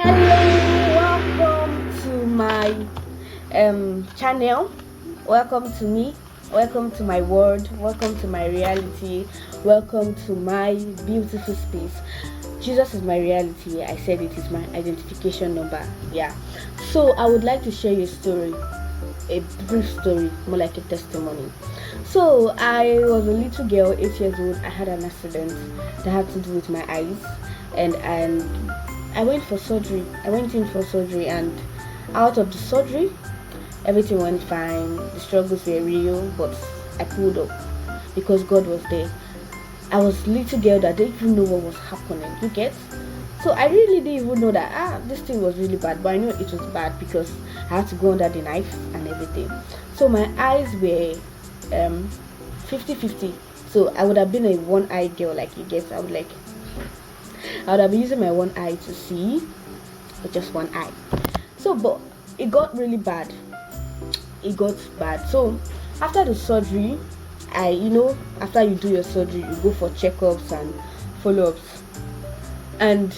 Hello, welcome to my channel. Welcome to me. Welcome to my world. Welcome to my reality. Welcome to my beautiful space. Jesus is my reality. I said it is my identification number. Yeah. So I would like to share you a story, a brief story, more like a testimony. So I was a little girl, 8 years old. I had an accident that had to do with my eyes, and I went for surgery. I went in for surgery, and out of the surgery, everything went fine. The struggles were real, but I pulled up because God was there. I was a little girl that didn't even know what was happening. You get? So I really didn't even know that this thing was really bad, but I knew it was bad because I had to go under the knife and everything. So my eyes were 50-50. So I would have been a one-eye girl, like you get. I would have been using my one eye to see, with just one eye. So, but it got really bad. It got bad. So after the surgery, after you do your surgery, you go for checkups and follow-ups. And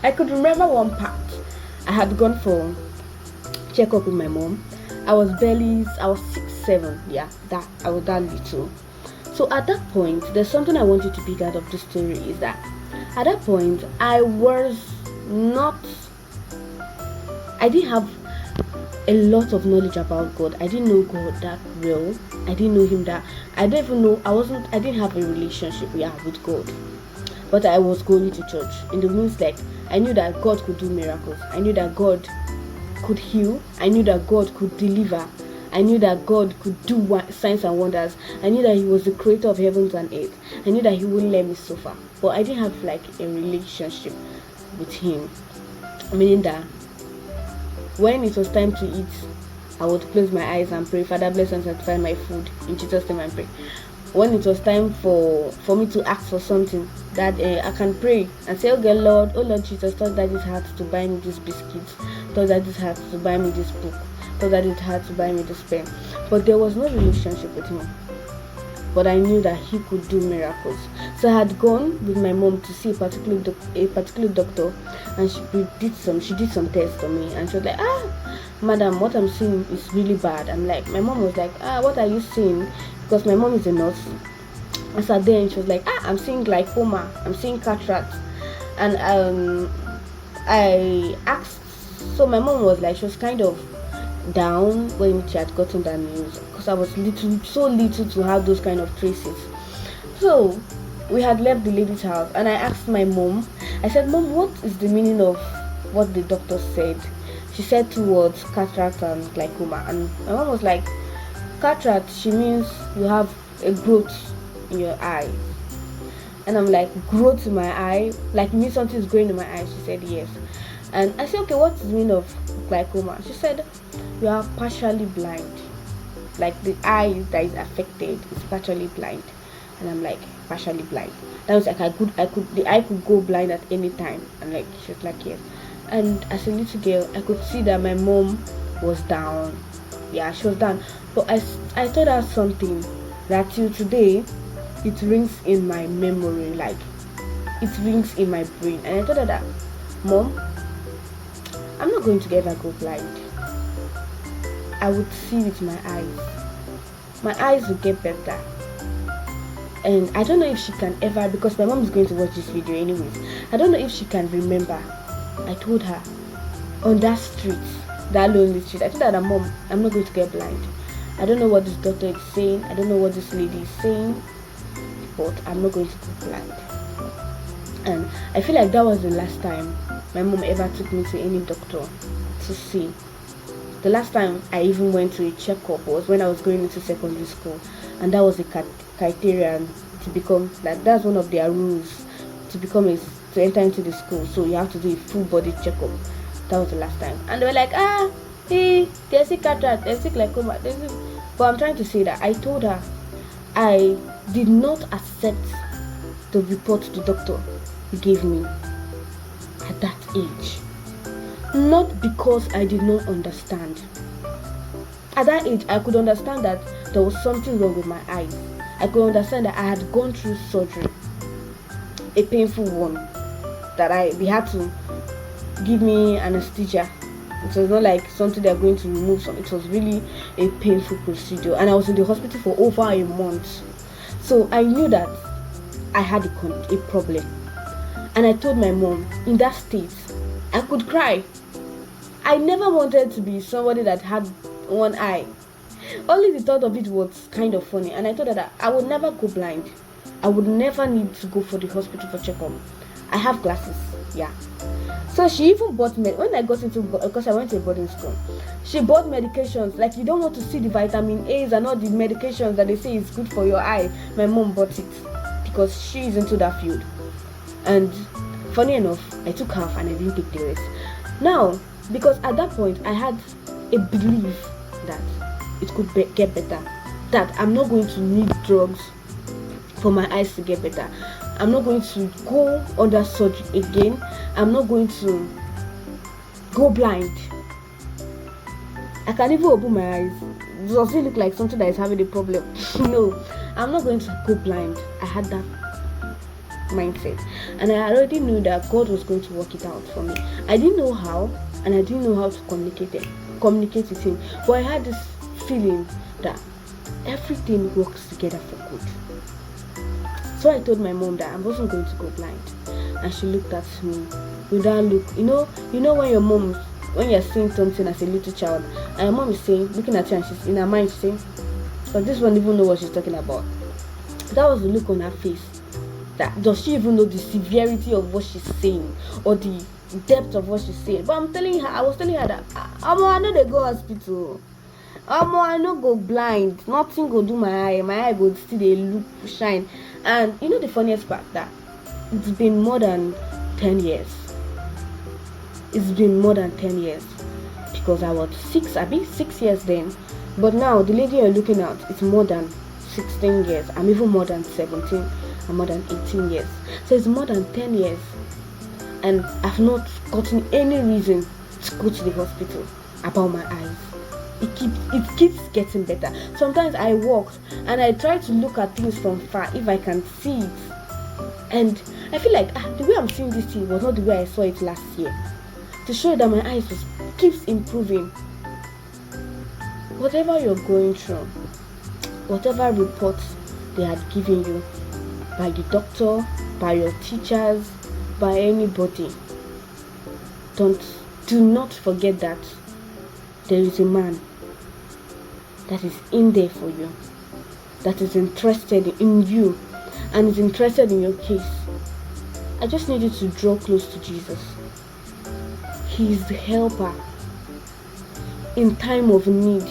I could remember one part. I had gone for checkup with my mom. I was 6, 7. Yeah, I was that little. So at that point, there's something I want you to pick out of this story is that at that point, I didn't have a lot of knowledge about God. I didn't know God that well. I didn't know Him that. I didn't have a relationship with God. But I was going to church. In the means, like, I knew that God could do miracles. I knew that God could heal. I knew that God could deliver. I knew that God could do signs and wonders. I knew that He was the creator of heavens and earth. I knew that He wouldn't let me suffer. But I didn't have like a relationship with Him. Meaning that when it was time to eat, I would close my eyes and pray, Father, bless and sanctify my food. In Jesus' name I pray. When it was time for me to ask for something, that I can pray and say, oh Lord Jesus, touch Daddy's heart to buy me this biscuits. Touch Daddy's heart to buy me this book. That it had to buy me this pen, but there was no relationship with Him. But I knew that He could do miracles. So I had gone with my mom to see a particular doctor, and she did some tests on me, and she was like, madam, what I'm seeing is really bad. I'm like, my mom was like, what are you seeing? Because my mom is a nurse. I sat there and she was like, I'm seeing glaucoma, I'm seeing cataract, and I asked. So my mom was like, she was kind of down when she had gotten that news because I was so little to have those kind of traces. So we had left the lady's house, and I asked my mom, I said, Mom, what is the meaning of what the doctor said? She said 2 words, cataract and glaucoma. And my mom was like, cataract, she means you have a growth in your eye. And I'm like, growth in my eye? Like, means something is growing in my eye? She said yes. And I said, okay, what is the meaning of glaucoma? She said, you are partially blind. Like, the eye that is affected is partially blind. And I'm like, partially blind. That was like, the eye could go blind at any time. And like, she was like, yes. And as a little girl, I could see that my mom was down. Yeah, she was down. But I told her something that till today, it rings in my memory. Like, it rings in my brain. And I told her that, Mom, I'm not going to ever go blind. I would see with my eyes. My eyes will get better. And I don't know if she can ever, because my mom is going to watch this video anyways. I don't know if she can remember. I told her on that street, that lonely street, I told her that, Mom, I'm not going to get blind. I don't know what this doctor is saying. I don't know what this lady is saying, but I'm not going to go blind. And I feel like that was the last time my mom ever took me to any doctor to see. The last time I even went to a checkup was when I was going into secondary school, and that was a criterion to become, like, that's one of their rules to enter into the school. So you have to do a full body checkup. That was the last time, and they were like, hey, there's a cataract, there's a glaucoma, but I'm trying to say that I told her I did not accept the report the doctor gave me at that age. Not because I did not understand. At that age, I could understand that there was something wrong with my eyes. I could understand that I had gone through surgery, a painful one. that they had to give me anesthesia. It was not like something they're going to remove some. It was really a painful procedure, and I was in the hospital for over a month. So I knew that I had a problem, and I told my mom. In that state, I could cry. I never wanted to be somebody that had one eye. Only the thought of it was kind of funny, and I told her that I would never go blind. I would never need to go for the hospital for checkup. I have glasses, yeah. So she even bought when I got into, because I went to a boarding school, she bought medications. Like, you don't want to see the vitamin A's and all the medications that they say is good for your eye. My mom bought it because she is into that field. And funny enough, I took half and I didn't take the rest. Now, because at that point I had a belief that it could get better, that I'm not going to need drugs for my eyes to get better. I'm not going to go under surgery again. I'm not going to go blind. I can even open my eyes. Does it look like something that is having a problem? No, I'm not going to go blind. I had that mindset, and I already knew that God was going to work it out for me. I didn't know how, and I didn't know how to communicate with him, but I had this feeling that everything works together for good. So I told my mom that I wasn't going to go blind, and she looked at me with that look. You know when you're saying something as a little child, and your mom is looking at you, and she's in her mind saying, but this one even know what she's talking about. That was the look on her face. That does she even know the severity of what she's saying or the depth of what she's saying? But I was telling her that I know they go hospital. I no go blind. Nothing go do my eye go still they look shine. And you know the funniest part, that it's been more than 10 years. It's been more than 10 years, because I was 6 years then. But now the lady you're looking at, it's more than 16 years. I'm even more than 17. I'm more than 18 years. So it's more than 10 years, and I've not gotten any reason to go to the hospital about my eyes. It keeps getting better. Sometimes I walk and I try to look at things from far if I can see it, and I feel like the way I'm seeing this thing was not the way I saw it last year. To show that my eyes keeps improving. Whatever you're going through, whatever reports they had given you by the doctor, by your teachers, by anybody, do not forget that there is a man that is in there for you, that is interested in you and is interested in your case. I just need you to draw close to Jesus. He is the helper in time of need.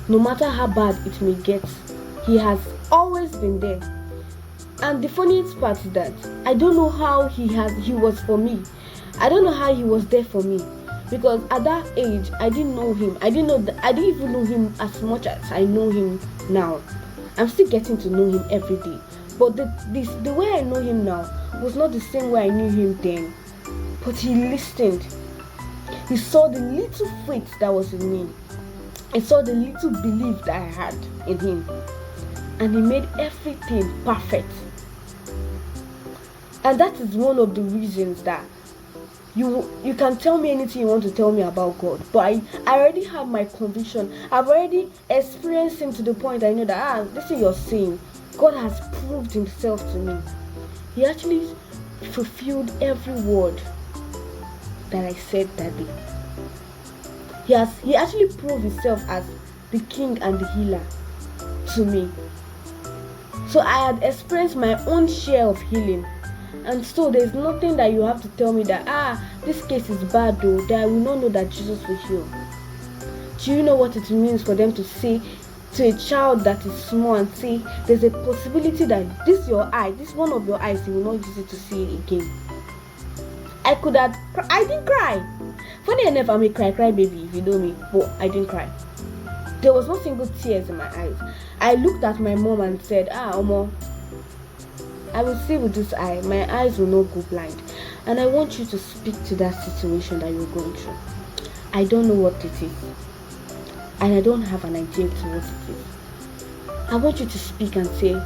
No matter how bad it may get, he has always been there. And the funniest part is that I don't know how he was for me. I don't know how he was there for me, because at that age I didn't know him. I didn't even know him as much as I know him now. I'm still getting to know him every day. But the way I know him now was not the same way I knew him then. But he listened. He saw the little faith that was in me. He saw the little belief that I had in him. And he made everything perfect. And that is one of the reasons that you can tell me anything you want to tell me about God, but I already have my conviction. I've already experienced him to the point I know that this is you're saying. God has proved himself to me. He actually fulfilled every word that I said that day. He actually proved himself as the king and the healer to me. So I had experienced my own share of healing. And so there's nothing that you have to tell me that this case is bad though, that I will not know that Jesus will heal. Do you know what it means for them to say to a child that is small and say there's a possibility that this one of your eyes, you will not use it to see it again? I didn't cry. Funny enough, I'm a cry baby if you know me, but I didn't cry. There was no single tears in my eyes. I looked at my mom and said, Omo, I will see with this eye. My eyes will not go blind. And I want you to speak to that situation that you're going through. I don't know what it is. And I don't have an idea to what it is. I want you to speak and say,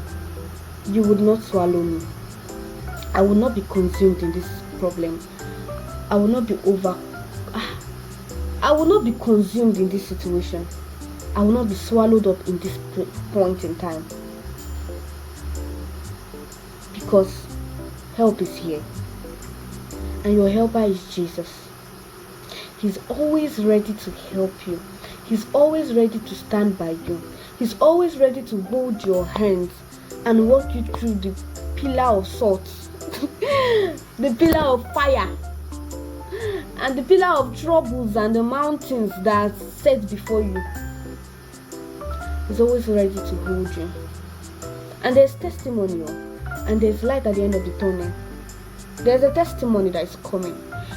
you would not swallow me. I will not be consumed in this problem. I will not be I will not be consumed in this situation. I will not be swallowed up in this point in time, because help is here, and your helper is Jesus. He's always ready to help you. He's always ready to stand by you. He's always ready to hold your hands and walk you through the pillar of salt, the pillar of fire, and the pillar of troubles and the mountains that are set before you. He's always ready to hold you. And there's testimony, and there's light at the end of the tunnel. There's a testimony that is coming,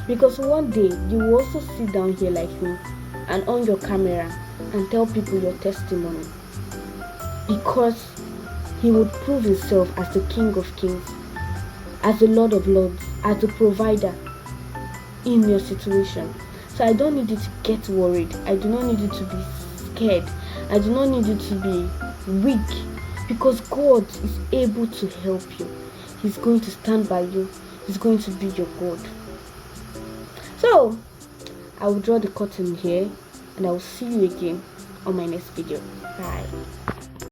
because one day you will also sit down here like me and on your camera and tell people your testimony, because he would prove himself as the King of Kings, as the Lord of Lords, as the provider in your situation. So I don't need you to get worried. I do not need you to be scared. I do not need you to be weak, because God is able to help you. He's going to stand by you. He's going to be your God. So I will draw the curtain here, and I will see you again on my next video. Bye.